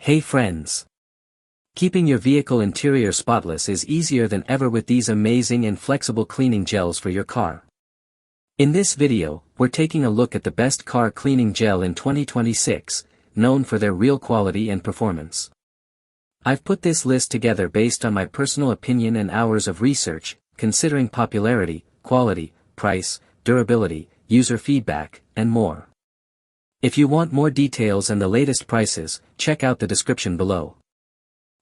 Hey friends! Keeping your vehicle interior spotless is easier than ever with these amazing and flexible cleaning gels for your car. In this video, we're taking a look at the best car cleaning gel in 2026, known for their real quality and performance. I've put this list together based on my personal opinion and hours of research, considering popularity, quality, price, durability, user feedback, and more. If you want more details and the latest prices, check out the description below.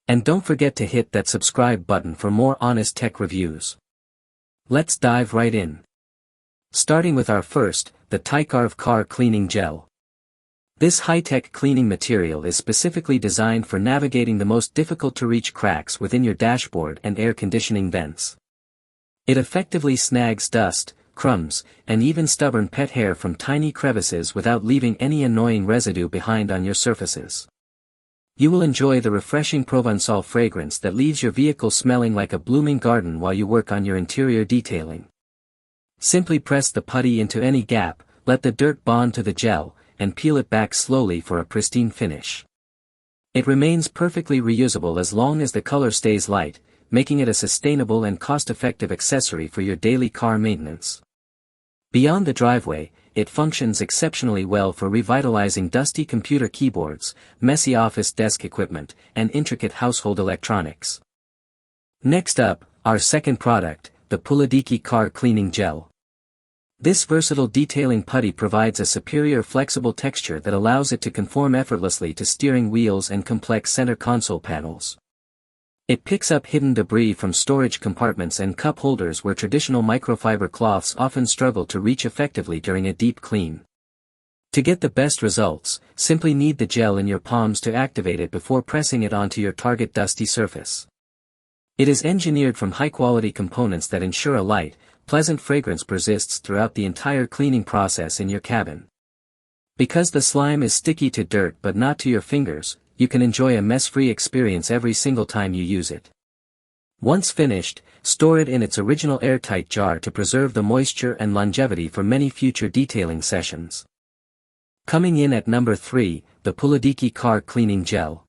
And don't forget to hit that subscribe button for more honest tech reviews. Let's dive right in. Starting with our first, the Tycarve Car Cleaning Gel. This high-tech cleaning material is specifically designed for navigating the most difficult-to-reach cracks within your dashboard and air conditioning vents. It effectively snags dust, crumbs, and even stubborn pet hair from tiny crevices without leaving any annoying residue behind on your surfaces. You will enjoy the refreshing Provençal fragrance that leaves your vehicle smelling like a blooming garden while you work on your interior detailing. Simply press the putty into any gap, let the dirt bond to the gel, and peel it back slowly for a pristine finish. It remains perfectly reusable as long as the color stays light, making it a sustainable and cost-effective accessory for your daily car maintenance. Beyond the driveway, it functions exceptionally well for revitalizing dusty computer keyboards, messy office desk equipment, and intricate household electronics. Next up, our second product, the Putty Car Cleaning Gel. This versatile detailing putty provides a superior flexible texture that allows it to conform effortlessly to steering wheels and complex center console panels. It picks up hidden debris from storage compartments and cup holders where traditional microfiber cloths often struggle to reach effectively during a deep clean. To get the best results, simply knead the gel in your palms to activate it before pressing it onto your target dusty surface. It is engineered from high-quality components that ensure a light, pleasant fragrance persists throughout the entire cleaning process in your cabin. Because the slime is sticky to dirt but not to your fingers, you can enjoy a mess-free experience every single time you use it. Once finished, store it in its original airtight jar to preserve the moisture and longevity for many future detailing sessions. Coming in at number 3, the Putty Car Cleaning Gel.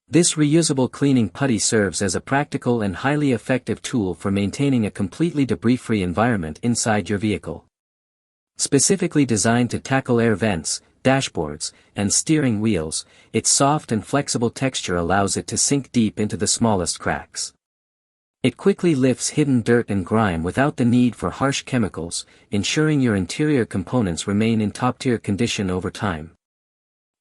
This reusable cleaning putty serves as a practical and highly effective tool for maintaining a completely debris-free environment inside your vehicle. Specifically designed to tackle air vents, dashboards, and steering wheels, its soft and flexible texture allows it to sink deep into the smallest cracks. It quickly lifts hidden dirt and grime without the need for harsh chemicals, ensuring your interior components remain in top-tier condition over time.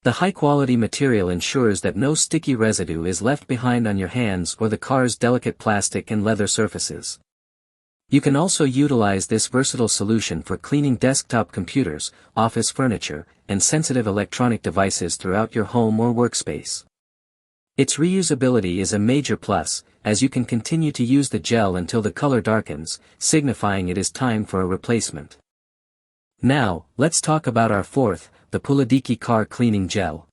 The high-quality material ensures that no sticky residue is left behind on your hands or the car's delicate plastic and leather surfaces. You can also utilize this versatile solution for cleaning desktop computers, office furniture, and sensitive electronic devices throughout your home or workspace. Its reusability is a major plus, as you can continue to use the gel until the color darkens, signifying it is time for a replacement. Now, let's talk about our fourth, the Putty Car Cleaning Gel.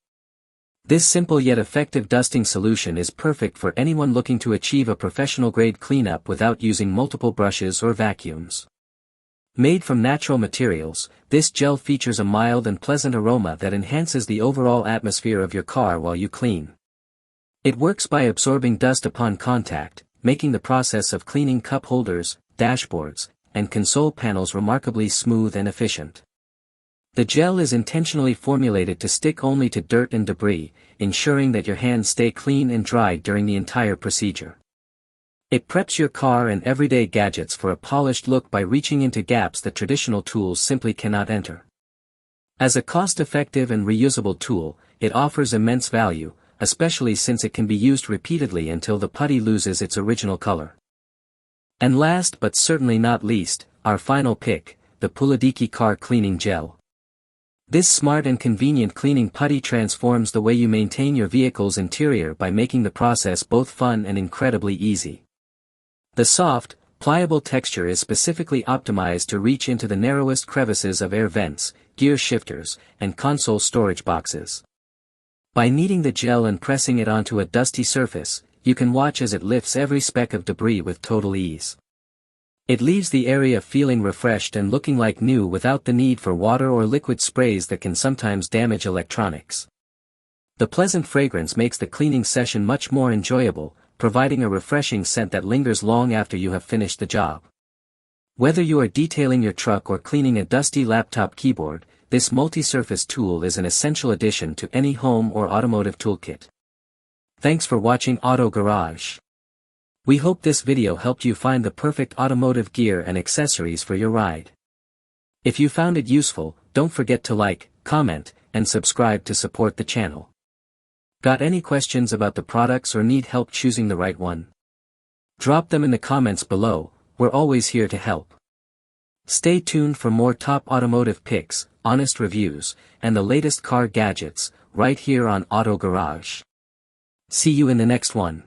This simple yet effective dusting solution is perfect for anyone looking to achieve a professional-grade cleanup without using multiple brushes or vacuums. Made from natural materials, this gel features a mild and pleasant aroma that enhances the overall atmosphere of your car while you clean. It works by absorbing dust upon contact, making the process of cleaning cup holders, dashboards, and console panels remarkably smooth and efficient. The gel is intentionally formulated to stick only to dirt and debris, ensuring that your hands stay clean and dry during the entire procedure. It preps your car and everyday gadgets for a polished look by reaching into gaps that traditional tools simply cannot enter. As a cost-effective and reusable tool, it offers immense value, especially since it can be used repeatedly until the putty loses its original color. And last but certainly not least, our final pick, the Putty Car Cleaning Gel. This smart and convenient cleaning putty transforms the way you maintain your vehicle's interior by making the process both fun and incredibly easy. The soft, pliable texture is specifically optimized to reach into the narrowest crevices of air vents, gear shifters, and console storage boxes. By kneading the gel and pressing it onto a dusty surface, you can watch as it lifts every speck of debris with total ease. It leaves the area feeling refreshed and looking like new without the need for water or liquid sprays that can sometimes damage electronics. The pleasant fragrance makes the cleaning session much more enjoyable, providing a refreshing scent that lingers long after you have finished the job. Whether you are detailing your truck or cleaning a dusty laptop keyboard, this multi-surface tool is an essential addition to any home or automotive toolkit. Thanks for watching Auto Garage. We hope this video helped you find the perfect automotive gear and accessories for your ride. If you found it useful, don't forget to like, comment, and subscribe to support the channel. Got any questions about the products or need help choosing the right one? Drop them in the comments below, we're always here to help. Stay tuned for more top automotive picks, honest reviews, and the latest car gadgets, right here on Auto Garage. See you in the next one.